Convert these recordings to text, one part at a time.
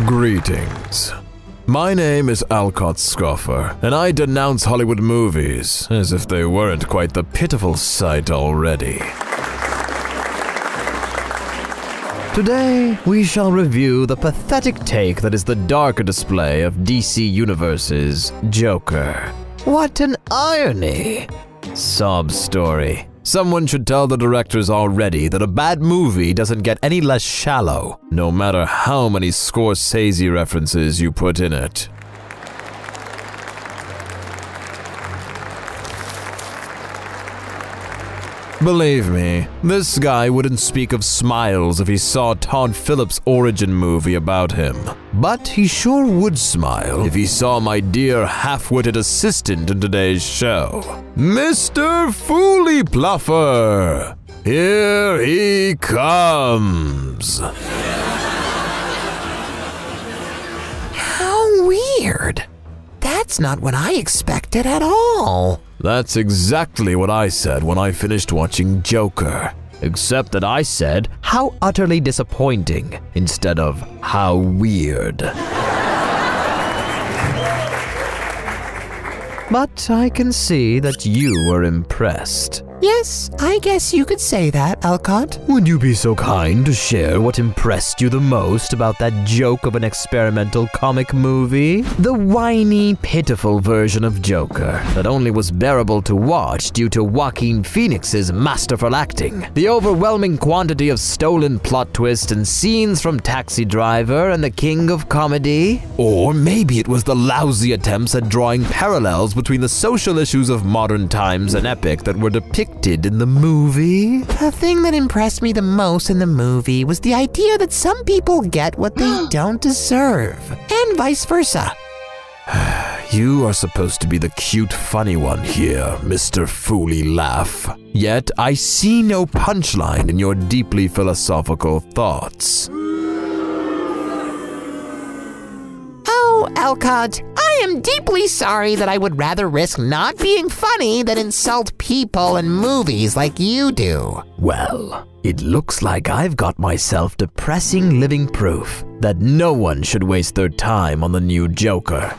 Greetings. My name is Alcott Scoffer, and I denounce Hollywood movies, as if they weren't quite the pitiful sight already. Today, we shall review the pathetic take that is the darker display of DC Universe's Joker. What an irony! Sob story. Someone should tell the directors already that a bad movie doesn't get any less shallow, no matter how many Scorsese references you put in it. Believe me, this guy wouldn't speak of smiles if he saw Todd Phillips' origin movie about him. But he sure would smile if he saw my dear half-witted assistant in today's show, Mr. Fooly Pluffer. Here he comes. How weird. That's not what I expected at all. That's exactly what I said when I finished watching Joker. Except that I said, how utterly disappointing, instead of how weird. But I can see that you were impressed. Yes, I guess you could say that, Alcott. Would you be so kind to share what impressed you the most about that joke of an experimental comic movie? The whiny, pitiful version of Joker that only was bearable to watch due to Joaquin Phoenix's masterful acting, the overwhelming quantity of stolen plot twists and scenes from Taxi Driver and the King of Comedy? Or maybe it was the lousy attempts at drawing parallels between the social issues of modern times and epic that were depicted in the movie? The thing that impressed me the most in the movie was the idea that some people get what they don't deserve, and vice versa. You are supposed to be the cute, funny one here, Mr. Fooly Laugh. Yet I see no punchline in your deeply philosophical thoughts. Oh, Alcott, I am deeply sorry that I would rather risk not being funny than insult people and movies like you do. Well, it looks like I've got myself depressing living proof that no one should waste their time on the new Joker.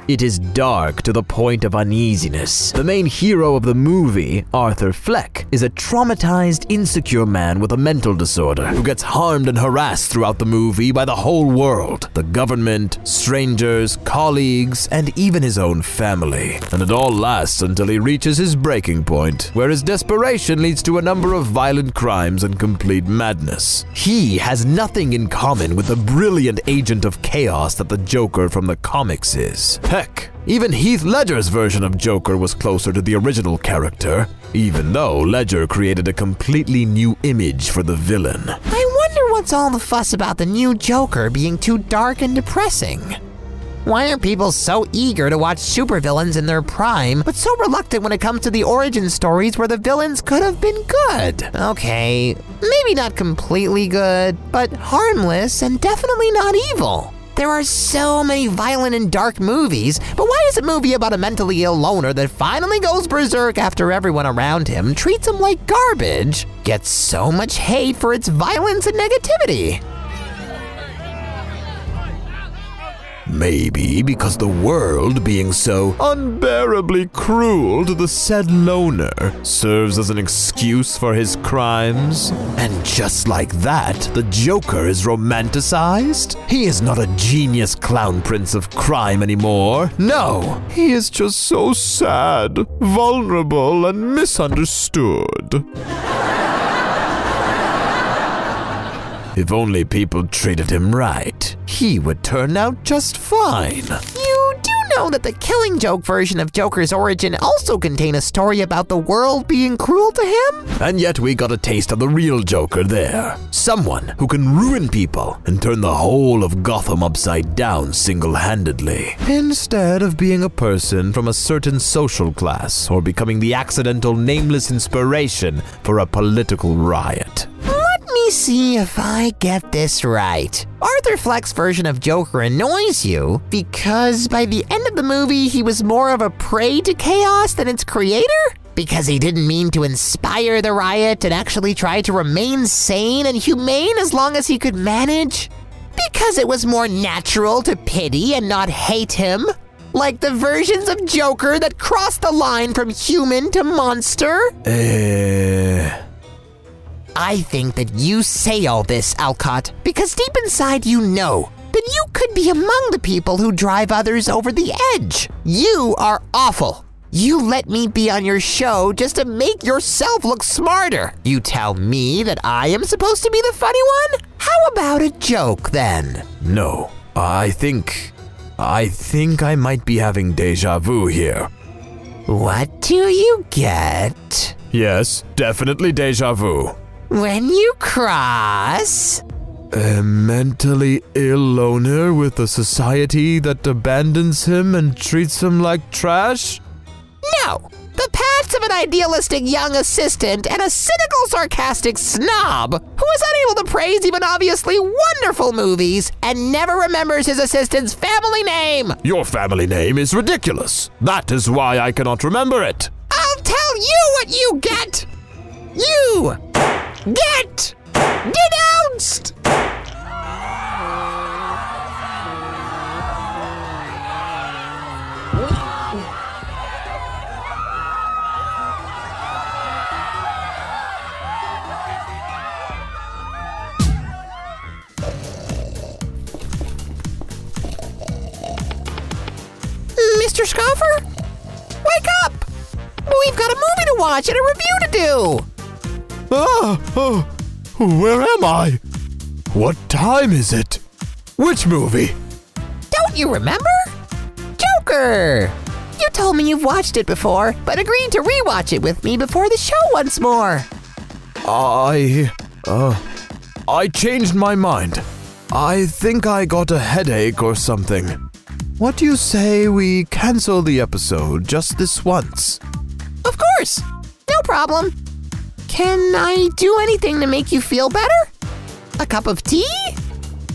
It is dark to the point of uneasiness. The main hero of the movie, Arthur Fleck, is a traumatized, insecure man with a mental disorder who gets harmed and harassed throughout the movie by the whole world, the government, strangers, colleagues, and even his own family. And it all lasts until he reaches his breaking point, where his desperation leads to a number of violent crimes and complete madness. He has nothing in common with the brilliant agent of chaos that the Joker from the comics is. Heck, even Heath Ledger's version of Joker was closer to the original character, even though Ledger created a completely new image for the villain. I wonder what's all the fuss about the new Joker being too dark and depressing. Why are people so eager to watch supervillains in their prime, but so reluctant when it comes to the origin stories where the villains could have been good? Okay, maybe not completely good, but harmless and definitely not evil. There are so many violent and dark movies, but why is a movie about a mentally ill loner that finally goes berserk after everyone around him treats him like garbage gets so much hate for its violence and negativity? Maybe because the world, being so unbearably cruel to the said loner, serves as an excuse for his crimes. And just like that, the Joker is romanticized? He is not a genius clown prince of crime anymore. No, he is just so sad, vulnerable, and misunderstood. If only people treated him right, he would turn out just fine. You do know that the Killing Joke version of Joker's origin also contained a story about the world being cruel to him? And yet we got a taste of the real Joker there. Someone who can ruin people and turn the whole of Gotham upside down single-handedly, instead of being a person from a certain social class or becoming the accidental nameless inspiration for a political riot. Let me see if I get this right. Arthur Fleck's version of Joker annoys you because by the end of the movie, he was more of a prey to chaos than its creator? Because he didn't mean to inspire the riot and actually tried to remain sane and humane as long as he could manage? Because it was more natural to pity and not hate him? Like the versions of Joker that crossed the line from human to monster? I think that you say all this, Alcott, because deep inside you know that you could be among the people who drive others over the edge. You are awful. You let me be on your show just to make yourself look smarter. You tell me that I am supposed to be the funny one? How about a joke then? No, I think I might be having deja vu here. What do you get? Yes, definitely deja vu. When you cross? A mentally ill loner with a society that abandons him and treats him like trash? No, the paths of an idealistic young assistant and a cynical, sarcastic snob who is unable to praise even obviously wonderful movies and never remembers his assistant's family name. Your family name is ridiculous. That is why I cannot remember it. I'll tell you what you get. You get denounced. Mr. Scoffer? Wake up! We've got a movie to watch and a review to do! Where am I? What time is it? Which movie? Don't you remember? Joker! You told me you've watched it before, but agreed to rewatch it with me before the show once more. I changed my mind. I think I got a headache or something. What do you say we cancel the episode just this once? Of course! No problem. Can I do anything to make you feel better? A cup of tea?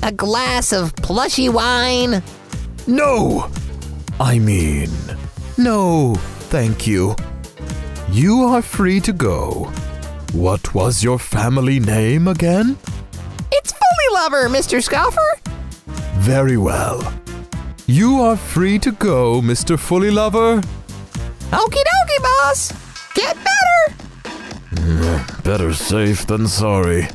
A glass of plushy wine? No! I mean, no, thank you. You are free to go. What was your family name again? It's Fully Lover, Mr. Scoffer. Very well. You are free to go, Mr. Fully Lover. Okie dokie, boss. Get better. Better safe than sorry.